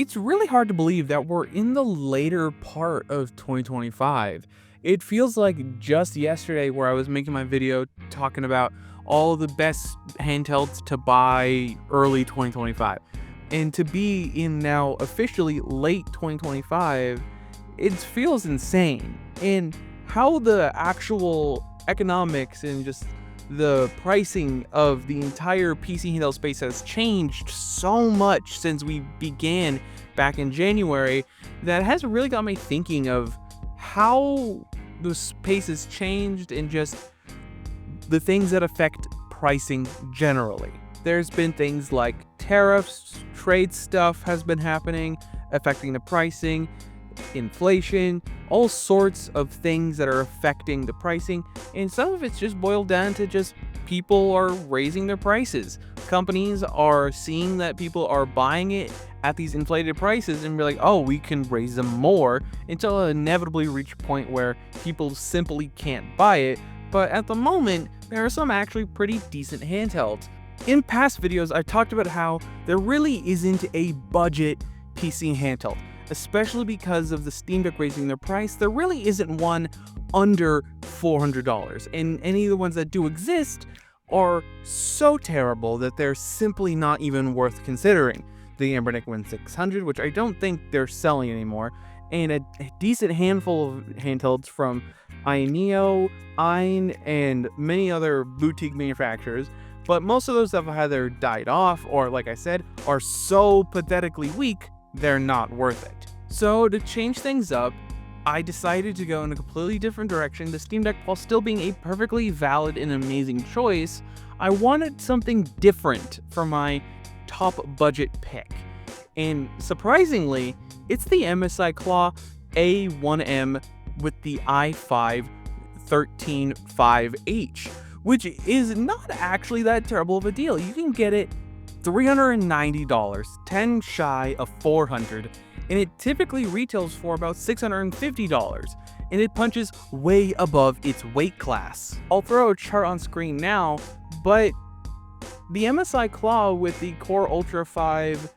It's really hard to believe that we're in the later part of 2025. It feels like just yesterday where I was making my video talking about all the best handhelds to buy early 2025. And to be in now officially late 2025, it feels insane. And how the actual economics and just the pricing of the entire PC handheld space has changed so much since we began back in January that has really got me thinking of how the space has changed and just the things that affect pricing generally. There's been things like tariffs, trade stuff has been happening, affecting the pricing, inflation, all sorts of things that are affecting the pricing, and some of it's just boiled down to just people are raising their prices. Companies are seeing that people are buying it at these inflated prices and be like, oh, we can raise them more until it inevitably reach a point where people simply can't buy it. But at the moment, there are some actually pretty decent handhelds. In past videos, I talked about how there really isn't a budget PC handheld. Especially because of the Steam Deck raising their price, there really isn't one under $400, and any of the ones that do exist are so terrible that they're simply not even worth considering. The Ambernick 1600, which I don't think they're selling anymore, and a decent handful of handhelds from Aeneo, Ein, and many other boutique manufacturers, but most of those have either died off or, like I said, are so pathetically weak they're not worth it. So to change things up, I decided to go in a completely different direction. The Steam Deck, while still being a perfectly valid and amazing choice, I wanted something different for my top budget pick. And surprisingly, it's the MSI Claw A1M with the i5 135H, which is not actually that terrible of a deal. You can get it $390, 10 shy of $400, and it typically retails for about $650, and it punches way above its weight class. I'll throw a chart on screen now, but the MSI Claw with the Core Ultra 5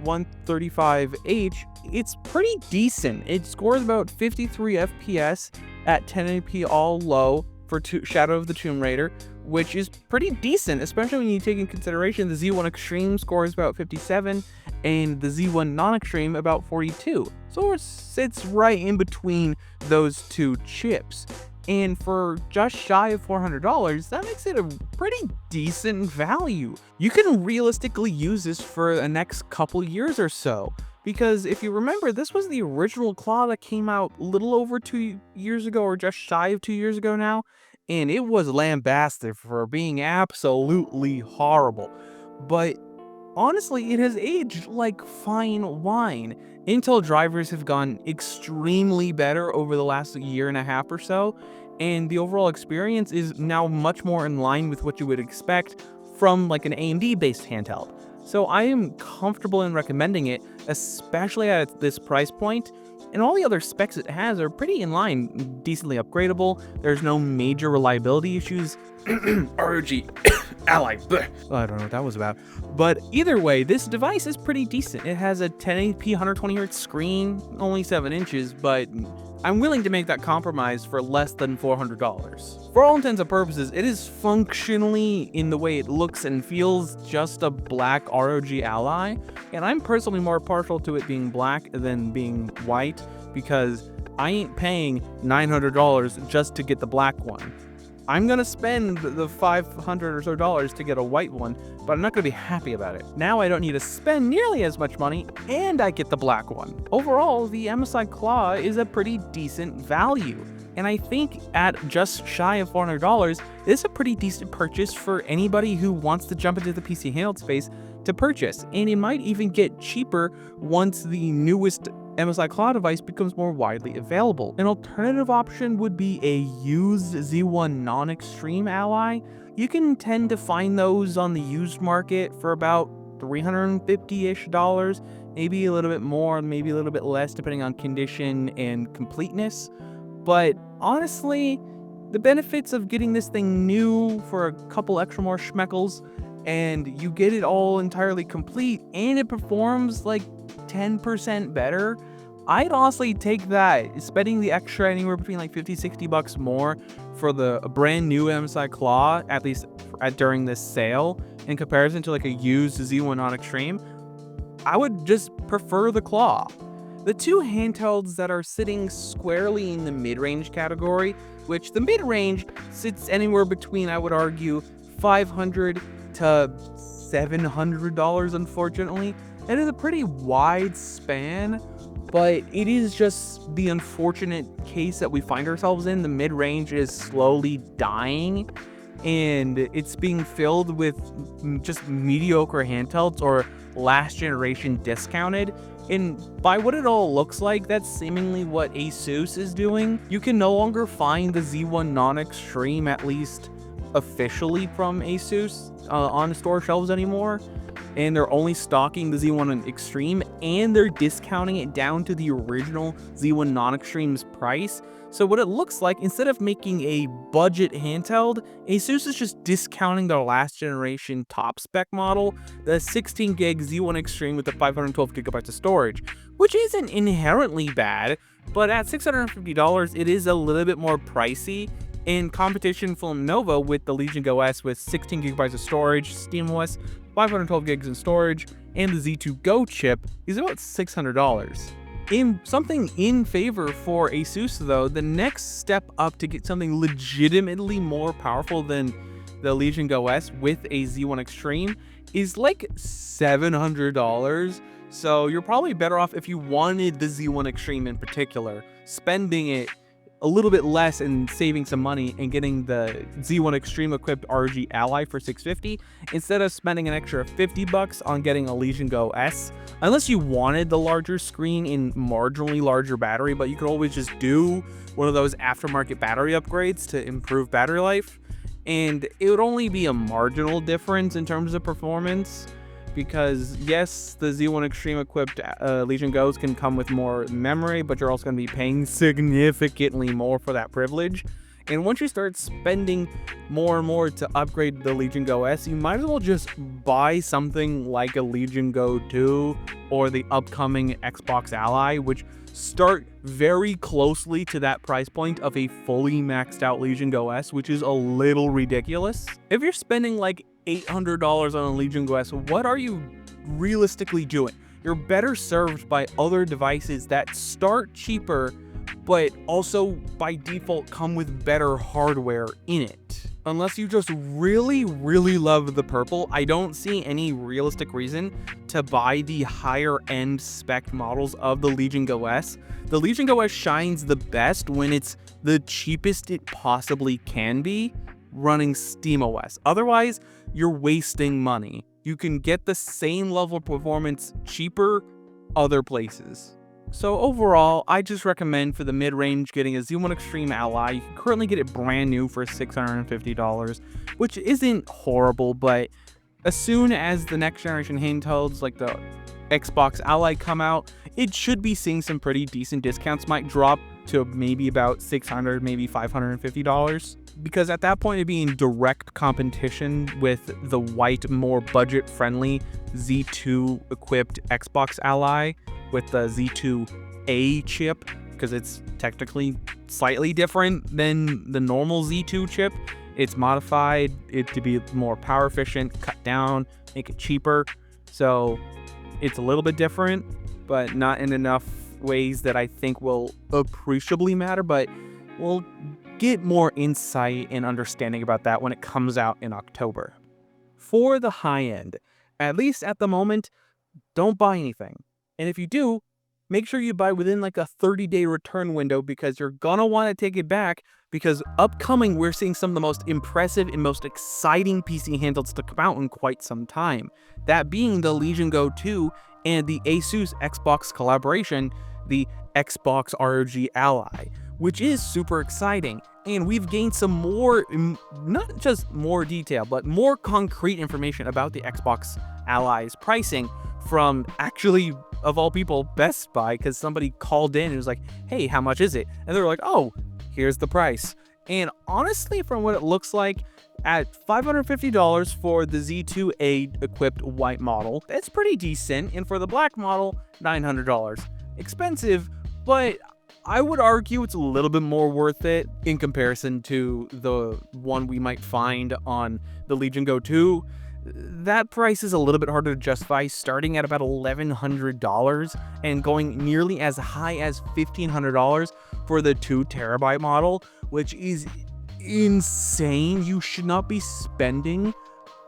135H, it's pretty decent. It scores about 53 FPS at 1080p all low for Shadow of the Tomb Raider, which is pretty decent, especially when you take in consideration the Z1 Extreme scores about 57 and the Z1 Non-Extreme about 42. So it sits right in between those two chips. And for just shy of $400, that makes it a pretty decent value. You can realistically use this for the next couple years or so. Because if you remember, this was the original Claw that came out a little over 2 years ago, or just shy of 2 years ago now, and it was lambasted for being absolutely horrible. But honestly, it has aged like fine wine. Intel drivers have gotten extremely better over the last year and a half or so, and the overall experience is now much more in line with what you would expect from like an AMD based handheld. So I am comfortable in recommending it, especially at this price point, and all the other specs it has are pretty in line, decently upgradable. There's no major reliability issues. ROG Ally. I don't know what that was about. But either way, this device is pretty decent. It has a 1080p 120Hz screen, only 7 inches, but I'm willing to make that compromise for less than $400. For all intents and purposes, it is functionally, in the way it looks and feels, just a black ROG Ally, and I'm personally more partial to it being black than being white, because I ain't paying $900 just to get the black one. I'm gonna spend the $500 or so to get a white one, but I'm not gonna be happy about it. Now I don't need to spend nearly as much money, and I get the black one. Overall, the MSI Claw is a pretty decent value, and I think at just shy of $400, it's a pretty decent purchase for anybody who wants to jump into the PC handheld space to purchase, and it might even get cheaper once the newest MSI Claw device becomes more widely available. An alternative option would be a used Z1 Non-Extreme Ally. You can tend to find those on the used market for about $350-ish, maybe a little bit more, maybe a little bit less depending on condition and completeness. But honestly, the benefits of getting this thing new for a couple extra more schmeckles, and you get it all entirely complete, and it performs like 10% better, I'd honestly take that. Spending the extra anywhere between like 50-60 bucks more for the brand new MSI Claw, at least during this sale, in comparison to like a used Z1 Non-Extreme, I would just prefer the Claw. The two handhelds that are sitting squarely in the mid-range category, which the mid-range sits anywhere between, I would argue, $500 to $700, unfortunately. It is a pretty wide span, but it is just the unfortunate case that we find ourselves in. The mid-range is slowly dying, and it's being filled with just mediocre handhelds or last generation discounted. And by what it all looks like, that's seemingly what ASUS is doing. You can no longer find the Z1 Non-Extreme, at least officially from ASUS, on store shelves anymore. And they're only stocking the Z1 Extreme, and they're discounting it down to the original Z1 Non-Extreme's price. So what it looks like, instead of making a budget handheld, ASUS is just discounting their last generation top spec model, the 16 gig Z1 Extreme with the 512 gigabytes of storage, which isn't inherently bad, but at $650, it is a little bit more pricey. In competition from Nova with the Legion Go S with 16 gigabytes of storage, SteamOS, 512 gigs in storage, and the Z2 Go chip is about $600. In something in favor for ASUS though, the next step up to get something legitimately more powerful than the Legion Go S with a Z1 Extreme is like $700. So you're probably better off, if you wanted the Z1 Extreme in particular, spending it a little bit less and saving some money and getting the Z1 Extreme equipped ROG Ally for $650 instead of spending an extra $50 on getting a Legion Go S. Unless you wanted the larger screen and marginally larger battery, but you could always just do one of those aftermarket battery upgrades to improve battery life. And it would only be a marginal difference in terms of performance, because yes, the Z1 Extreme equipped Legion Go's can come with more memory, but you're also going to be paying significantly more for that privilege. And once you start spending more and more to upgrade the Legion Go S, you might as well just buy something like a Legion Go 2 or the upcoming Xbox Ally, which start very closely to that price point of a fully maxed out Legion Go S, which is a little ridiculous. If you're spending like $800 on a Legion Go S, what are you realistically doing? You're better served by other devices that start cheaper, but also by default come with better hardware in it. Unless you just really, really love the purple, I don't see any realistic reason to buy the higher end spec models of the Legion Go S. The Legion Go S shines the best when it's the cheapest it possibly can be, running SteamOS. Otherwise, you're wasting money. You can get the same level of performance cheaper other places. So overall, I just recommend for the mid-range getting a Z1 Extreme Ally. You can currently get it brand new for $650, which isn't horrible, but as soon as the next generation handhelds like the Xbox Ally come out, it should be seeing some pretty decent discounts. Might drop to maybe about $600, maybe $550. Because at that point, it'd be in direct competition with the white, more budget-friendly Z2 equipped Xbox Ally with the Z2A chip, because it's technically slightly different than the normal Z2 chip. It's modified it to be more power efficient, cut down, make it cheaper. So it's a little bit different, but not in enough ways that I think will appreciably matter, but we'll get more insight and understanding about that when it comes out in October. For the high end, at least at the moment, don't buy anything. And if you do, make sure you buy within like a 30-day return window, because you're gonna want to take it back, because upcoming we're seeing some of the most impressive and most exciting PC handhelds to come out in quite some time. That being the Legion Go 2 and the ASUS Xbox collaboration, the Xbox ROG Ally, which is super exciting. And we've gained some more, not just more detail, but more concrete information about the Xbox Ally's pricing from actually, of all people, Best Buy, because somebody called in and was like, hey, how much is it? And they were like, oh, here's the price. And honestly, from what it looks like, At $550 for the Z2A equipped white model, that's pretty decent, and for the black model, $900. Expensive, but I would argue it's a little bit more worth it in comparison to the one we might find on the Legion Go 2. That price is a little bit harder to justify, starting at about $1,100 and going nearly as high as $1,500 for the 2TB model, which is insane. You should not be spending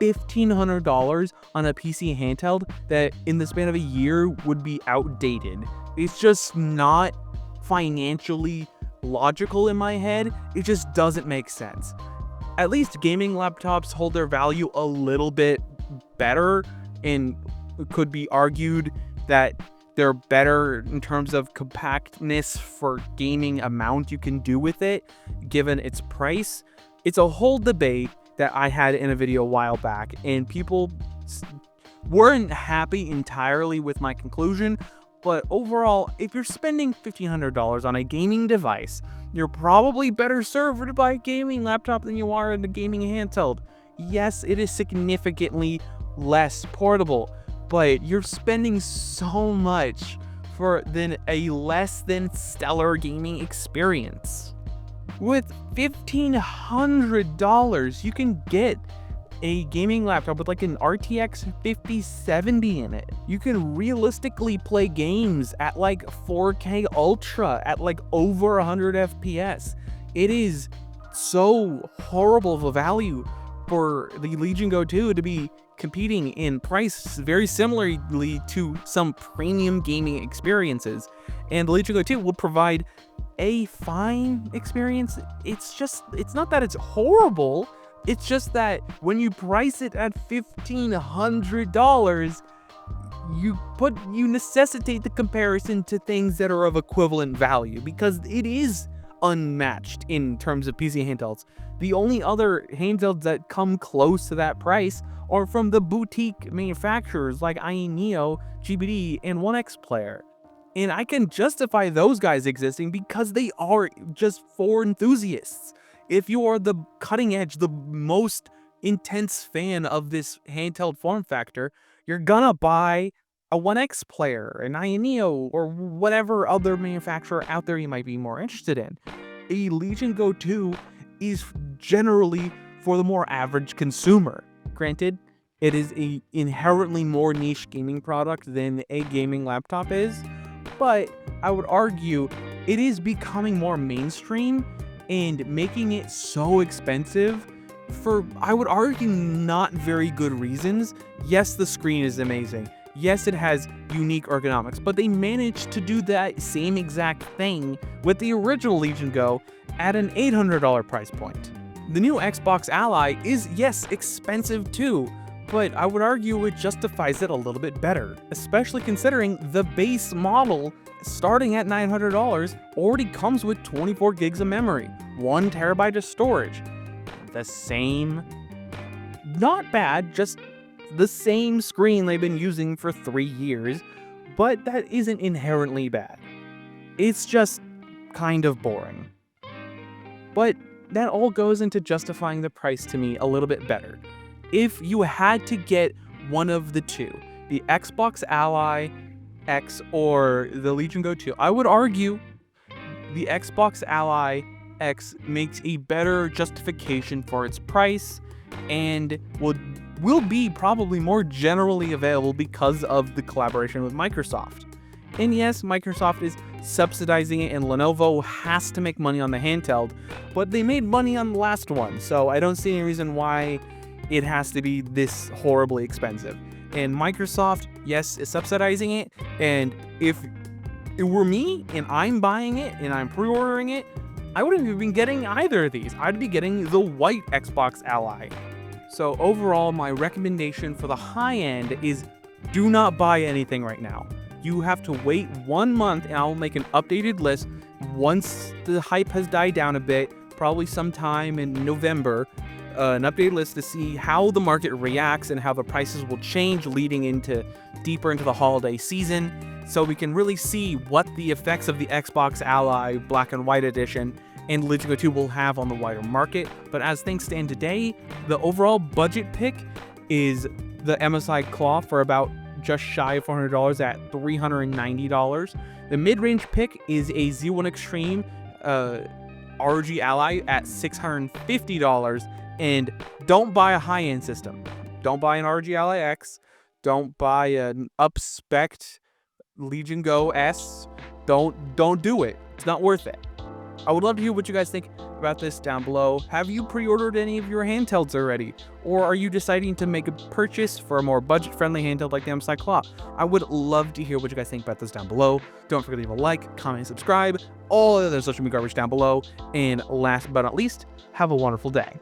$1,500 on a PC handheld that in the span of a year would be outdated. It's just not financially logical in my head. It just doesn't make sense. At least gaming laptops hold their value a little bit better, and it could be argued that they're better in terms of compactness for gaming amount you can do with it, given its price. It's a whole debate that I had in a video a while back, and people weren't happy entirely with my conclusion. But overall, if you're spending $1,500 on a gaming device, you're probably better served to buy a gaming laptop than you are in a gaming handheld. Yes, it is significantly less portable, but you're spending so much for a less than stellar gaming experience. With $1,500, you can get a gaming laptop with like an RTX 5070 in it. You can realistically play games at like 4K Ultra at like over 100 FPS. It is so horrible of a value for the Legion Go 2 to be competing in price very similarly to some premium gaming experiences. And the Legion Go 2 will provide a fine experience. It's not that it's horrible. It's just that when you price it at $1,500, you necessitate the comparison to things that are of equivalent value, because it is unmatched in terms of PC handhelds. The only other handhelds that come close to that price are from the boutique manufacturers like Neo, GBD, and 1X Player. And I can justify those guys existing because they are just for enthusiasts. If you are the cutting edge, the most intense fan of this handheld form factor, you're gonna buy a 1X Player, an Neo, or whatever other manufacturer out there you might be more interested in. A Legion Go 2 is generally for the more average consumer. Granted, it is a inherently more niche gaming product than a gaming laptop is, but I would argue it is becoming more mainstream and making it so expensive for, I would argue, not very good reasons. Yes, the screen is amazing. Yes, it has unique ergonomics, but they managed to do that same exact thing with the original Legion Go at an $800 price point. The new Xbox Ally is, yes, expensive too, but I would argue it justifies it a little bit better, especially considering the base model starting at $900 already comes with 24 gigs of memory, 1 terabyte of storage. The same, not bad, just the same screen they've been using for 3 years, but that isn't inherently bad. It's just kind of boring. But that all goes into justifying the price to me a little bit better. If you had to get one of the two, the Xbox Ally X or the Legion Go 2, I would argue the Xbox Ally X makes a better justification for its price and will be probably more generally available because of the collaboration with Microsoft. And yes, Microsoft is subsidizing it and Lenovo has to make money on the handheld, but they made money on the last one, so I don't see any reason why it has to be this horribly expensive. And Microsoft, yes, is subsidizing it, and if it were me and I'm buying it and I'm pre-ordering it, I wouldn't have been getting either of these. I'd be getting the white Xbox Ally. So overall, my recommendation for the high end is do not buy anything right now. You have to wait 1 month and I'll make an updated list once the hype has died down a bit, probably sometime in November, an updated list to see how the market reacts and how the prices will change leading deeper into the holiday season, so we can really see what the effects of the Xbox Ally Black and White Edition and Legion Go 2 will have on the wider market. But as things stand today, the overall budget pick is the MSI Claw for about just shy of $400 at $390. The mid-range pick is a Z1 Extreme ROG Ally at $650. And don't buy a high-end system. Don't buy an ROG Ally X. Don't buy an up-spec'd Legion Go S. Don't do it. It's not worth it. I would love to hear what you guys think about this down below. Have you pre-ordered any of your handhelds already? Or are you deciding to make a purchase for a more budget-friendly handheld like the MSI Claw? I would love to hear what you guys think about this down below. Don't forget to leave a like, comment, subscribe, all the other social media garbage down below. And last but not least, have a wonderful day.